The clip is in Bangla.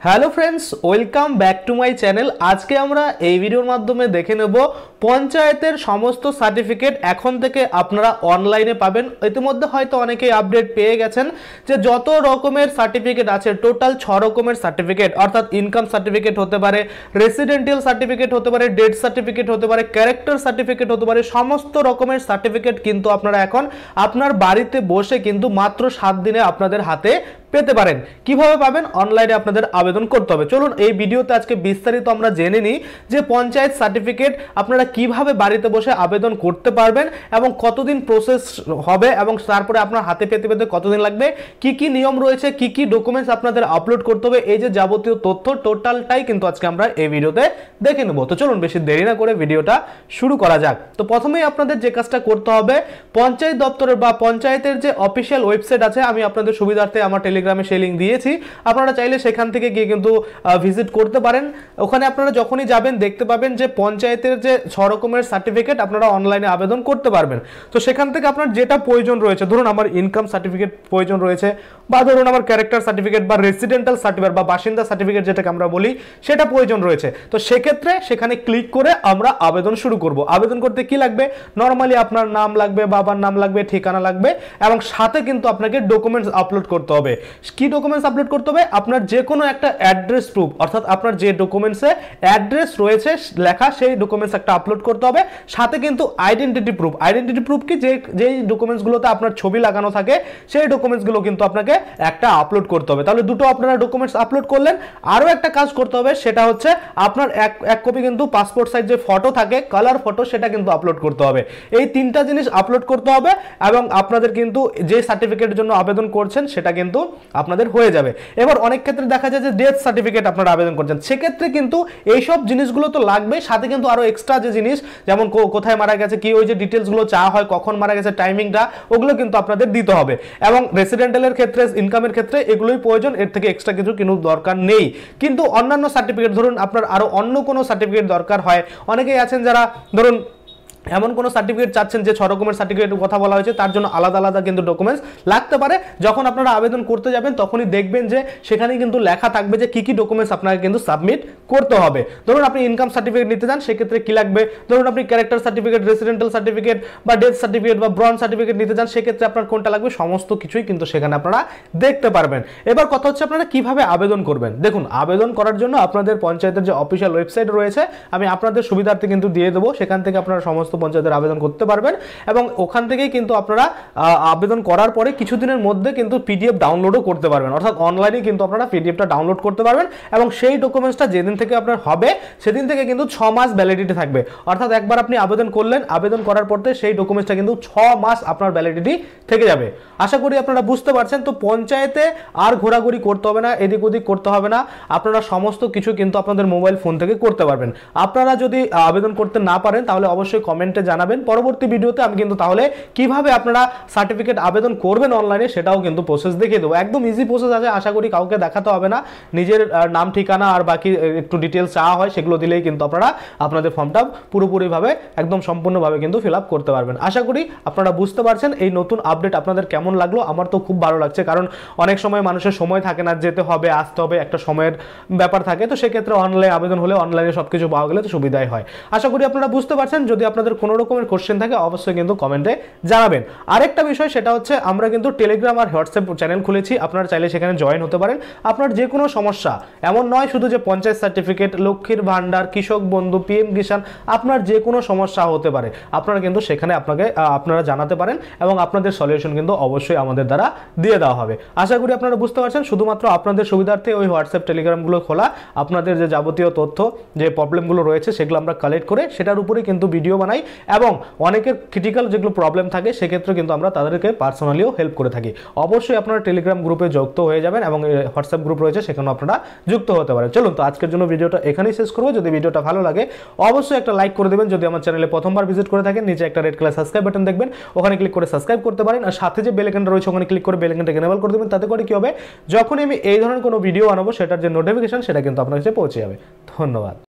Hello friends, welcome back to my channel. আজকে আমরা এই ভিডিওর মাধ্যমে দেখে নেব পঞ্চায়েতের সমস্ত সার্টিফিকেট এখন থেকে আপনারা অনলাইনে পাবেন। ইতিমধ্যে হয়তো অনেকেই আপডেট পেয়ে গেছেন যে যত রকমের সার্টিফিকেট আছে, টোটাল 6 রকমের সার্টিফিকেট, অর্থাৎ ইনকাম সার্টিফিকেট হতে পারে, রেসিডেন্টিয়াল সার্টিফিকেট হতে পারে, ডেথ সার্টিফিকেট হতে পারে, ক্যারেক্টার সার্টিফিকেট হতে পারে, সমস্ত রকমের সার্টিফিকেট কিন্তু আপনারা এখন আপনার বাড়িতে বসে কিন্তু মাত্র 7 দিনে আপনাদের হাতে পেতে পারেন। কিভাবে পাবেন? অনলাইনে আপনাদের আবেদন করতে হবে। চলুন এই ভিডিওতে আজকে বিস্তারিত আমরা জেনে নিই যে পঞ্চায়েত সার্টিফিকেট আপনারা কিভাবে বাড়িতে বসে আবেদন করতে পারবেন এবং কতদিন প্রসেস হবে এবং তারপরে আপনার হাতে পেতে পেতে কতদিন লাগবে, কি কি নিয়ম রয়েছে, কি কি ডকুমেন্টস আপনাদের আপলোড করতে হবে, এই যে যাবতীয় তথ্য টোটালটাই কিন্তু আজকে আমরা এই ভিডিওতে দেখে নেব। তো চলুন বেশি দেরি না করে ভিডিওটা শুরু করা যাক। তো প্রথমেই আপনাদের যে কাজটা করতে হবে, পঞ্চায়েত দপ্তরের বা পঞ্চায়েতের যে অফিসিয়াল ওয়েবসাইট আছে, আমি আপনাদের সুবিধার্থে আমার টেলিগ্রামে সেই লিঙ্ক দিয়েছি, আপনারা চাইলে সেখান থেকে গিয়ে কিন্তু ভিজিট করতে পারেন। ওখানে আপনারা যখনই যাবেন দেখতে পাবেন যে পঞ্চায়েতের যে 6 রকমের সার্টিফিকেট আপনারা অনলাইনে আবেদন করতে পারবেন। তো সেখান থেকে আপনার যেটা প্রয়োজন রয়েছে, ধরুন আমার ইনকাম সার্টিফিকেট প্রয়োজন রয়েছে, বা ধরুন আমার ক্যারেক্টার সার্টিফিকেট বা রেসিডেন্টাল সার্টিফিকেট বা বাসিন্দা সার্টিফিকেট যেটাকে আমরা বলি, সেটা প্রয়োজন রয়েছে। তো সেক্ষেত্রে সেখানে ক্লিক করে আমরা আবেদন শুরু করব। আবেদন করতে কি লাগবে? নর্মালি আপনার নাম লাগবে, বাবার নাম লাগবে, ঠিকানা লাগবে এবং সাথে কিন্তু আপনাকে ডকুমেন্টস আপলোড করতে হবে। কি ডকুমেন্টস আপলোড করতে হবে? আপনার যে কোনো একটা অ্যাড্রেস প্রুফ, অর্থাৎ আপনার যে ডকুমেন্টসে অ্যাড্রেস রয়েছে লেখা সেই ডকুমেন্টস একটা আপলোড করতে হবে। সাথে কিন্তু আইডেন্টিটি প্রুফ। আইডেন্টিটি প্রুফ কি? যেই ডকুমেন্টসগুলোতে আপনার ছবি লাগানো থাকে সেই ডকুমেন্টসগুলো কিন্তু আপনাকে একটা আপলোড করতে হবে। তাহলে দুটো আপনারা ডকুমেন্টস আপলোড করলেন। আরও একটা কাজ করতে হবে, সেটা হচ্ছে আপনার এক কপি কিন্তু পাসপোর্ট সাইজ যে ফটো থাকে, কালার ফটো, সেটা কিন্তু আপলোড করতে হবে। এই 3টা জিনিস আপলোড করতে হবে এবং আপনাদের কিন্তু যে সার্টিফিকেটের জন্য আবেদন করছেন সেটা কিন্তু আপনাদের হয়ে যাবে। এবার অনেক ক্ষেত্রে দেখা যায় যে ডেথ সার্টিফিকেট আপনারা আবেদন করছেন, সেক্ষেত্রে কিন্তু এইসব জিনিসগুলো তো লাগবে, সাথে কিন্তু আরো এক্সট্রা যে জিনিস, যেমন কোথায় মারা গেছে, কি ওই যে ডিটেলসগুলো চাওয়া হয়, কখন মারা গেছে, টাইমিংটা, ওগুলো কিন্তু আপনাদের দিতে হবে। এবং রেসিডেন্টালের ক্ষেত্রে, ইনকামের ক্ষেত্রে এগুলোই প্রয়োজন, এর থেকে এক্সট্রা কিছু কিন্তু দরকার নেই। কিন্তু অন্যান্য সার্টিফিকেট, ধরুন আপনার আরো অন্য কোনো সার্টিফিকেট দরকার হয়, অনেকেই আছেন যারা ধরুন এমন কোনো সার্টিফিকেট চাচ্ছেন যে 6 রকমের সার্টিফিকেটের কথা বলা হয়েছে, তার জন্য আলাদা আলাদা কিন্তু ডকুমেন্টস লাগতে পারে। যখন আপনারা আবেদন করতে যাবেন তখনই দেখবেন যে সেখানে কিন্তু লেখা থাকবে যে কি কি ডকুমেন্টস আপনাকে কিন্তু সাবমিট করতে হবে। ধরুন আপনি ইনকাম সার্টিফিকেট নিতে চান, সেক্ষেত্রে কি লাগবে? ধরুন আপনি ক্যারেক্টার সার্টিফিকেট, রেসিডেন্টাল সার্টিফিকেট বা ডেথ সার্টিফিকেট বা ব্রন সার্টিফিকেট নিতে চান, সেক্ষেত্রে আপনার কোনটা লাগবে, সমস্ত কিছুই কিন্তু সেখানে আপনারা দেখতে পারবেন। এবার কথা হচ্ছে আপনারা কিভাবে আবেদন করবেন। দেখুন, আবেদন করার জন্য আপনাদের পঞ্চায়েতের যে অফিসিয়াল ওয়েবসাইট রয়েছে, আমি আপনাদের সুবিধার্থে কিন্তু দিয়ে দেবো, সেখান থেকে আপনারা সমস্ত পঞ্চায়েতের আবেদন করতে পারবেন এবং ওখান থেকেই কিন্তু আপনারা আবেদন করার পরে কিছুদিনের মধ্যে কিন্তু পিডিএফ ডাউনলোডও করতে পারবেন, অর্থাৎ অনলাইনে কিন্তু আপনারা পিডিএফটা ডাউনলোড করতে পারবেন এবং সেই ডকুমেন্টসটা যেদিন থেকে আপনার হবে সেদিন থেকে কিন্তু 6 মাস ভ্যালিডিটি থাকবে। অর্থাৎ একবার আপনি আবেদন করলেন, আবেদন করার পর সেই ডকুমেন্টসটা কিন্তু 6 মাস আপনার ভ্যালিডিটি থেকে যাবে। আশা করি আপনারা বুঝতে পারছেন। তো পঞ্চায়েতে আর ঘোরাঘুরি করতে হবে না, এদিক ওদিক করতে হবে না, আপনারা সমস্ত কিছু কিন্তু আপনাদের মোবাইল ফোন থেকে করতে পারবেন। আপনারা যদি আবেদন করতে না পারেন তাহলে অবশ্যই কমেন্টে জানাবেন। পরবর্তী ভিডিওতে আমি কিন্তু তাহলে কিভাবে আপনারা সার্টিফিকেট আবেদন করবেন অনলাইনে সেটাও কিন্তু প্রসেস দেখিয়ে দেবো। একদম ইজি প্রসেস আছে, আশা করি কাউকে দেখাতে হবে না। নিজের নাম, ঠিকানা আর বাকি একটু ডিটেলস চাওয়া হয়, সেগুলো দিলেই কিন্তু আপনারা আপনাদের ফর্মটা পুরোপুরিভাবে একদম সম্পূর্ণভাবে কিন্তু ফিল আপ করতে পারবেন। আশা করি আপনারা বুঝতে পারছেন। এই নতুন আপডেট আপনাদের কেমন লাগলো? আমার তো খুব ভালো লাগছে, কারণ অনেক সময় মানুষের সময় থাকে না, যেতে হবে, আসতে হবে, একটা সময়ের ব্যাপার থাকে। তো সেক্ষেত্রে অনলাইনে আবেদন হলে অনলাইনে সবকিছু পাওয়া গেলে তো সুবিধাই হয়। আশা করি আপনারা বুঝতে পারছেন। যদি আপনাদের কোনো রকমের কোশ্চেন থাকে অবশ্যই কিন্তু কমেন্টে জানাবেন। আরেকটা বিষয়, সেটা হচ্ছে আমরা কিন্তু টেলিগ্রাম আর হোয়াটসঅ্যাপ চ্যানেল খুলেছি, আপনারা চাইলে সেখানে জয়েন হতে পারেন। আপনার যে কোনো সমস্যা, এমন নয় শুধু যে পঞ্চায়েত সার্টিফিকেট, লক্ষ্মীর ভান্ডার, কৃষক বন্ধু, পিএম কিষাণ, আপনার যে কোনো সমস্যা হতে পারে, আপনারা কিন্তু সেখানে আপনারা জানাতে পারেন এবং আপনাদের সলিউশন কিন্তু অবশ্যই আমাদের দ্বারা দিয়ে দেওয়া হবে। আশা করি আপনারা বুঝতে পারছেন। শুধুমাত্র আপনাদের সুবিধার্থে ওই হোয়াটসঅ্যাপ টেলিগ্রামগুলো খোলা, আপনাদের যে যাবতীয় তথ্য, যে প্রবলেমগুলো রয়েছে সেগুলো আমরা কালেক্ট করে সেটার উপরেই কিন্তু ভিডিও বানাই এবং অনেকের ক্রিটিক্যাল যেগুলো প্রবলেম থাকে সেক্ষেত্রে কিন্তু আমরা তাদেরকে পার্সোনালিও হেল্প করে থাকি। অবশ্যই আপনারা টেলিগ্রাম গ্রুপে যুক্ত হয়ে যাবেন এবং হোয়াটসঅ্যাপ গ্রুপ রয়েছে সেখানেও আপনারা যুক্ত হতে পারেন। চলুন, তো আজকের জন্য ভিডিওটা এখানেই শেষ করবো। যদি ভিডিওটা ভালো লাগে অবশ্যই একটা লাইক করে দেবেন। যদি আমার চ্যানেলে প্রথমবার ভিজিট করে থাকেন, নিচে একটা রেড কালার সাবস্ক্রাইব বাটন দেখবেন, ওখানে ক্লিক করে সাবস্ক্রাইব করতে পারেন। আর সাথে যে বেল আইকনটা রয়েছে ওখানে ক্লিক করে বেল আইকনটা এনেবল করে দেবেন। তাতে করে কি হবে, যখন আমি এই ধরনের কোনো ভিডিও বানাবো সেটার যে নোটিফিকেশন সেটা কিন্তু আপনার কাছে পৌঁছে যাবে। ধন্যবাদ।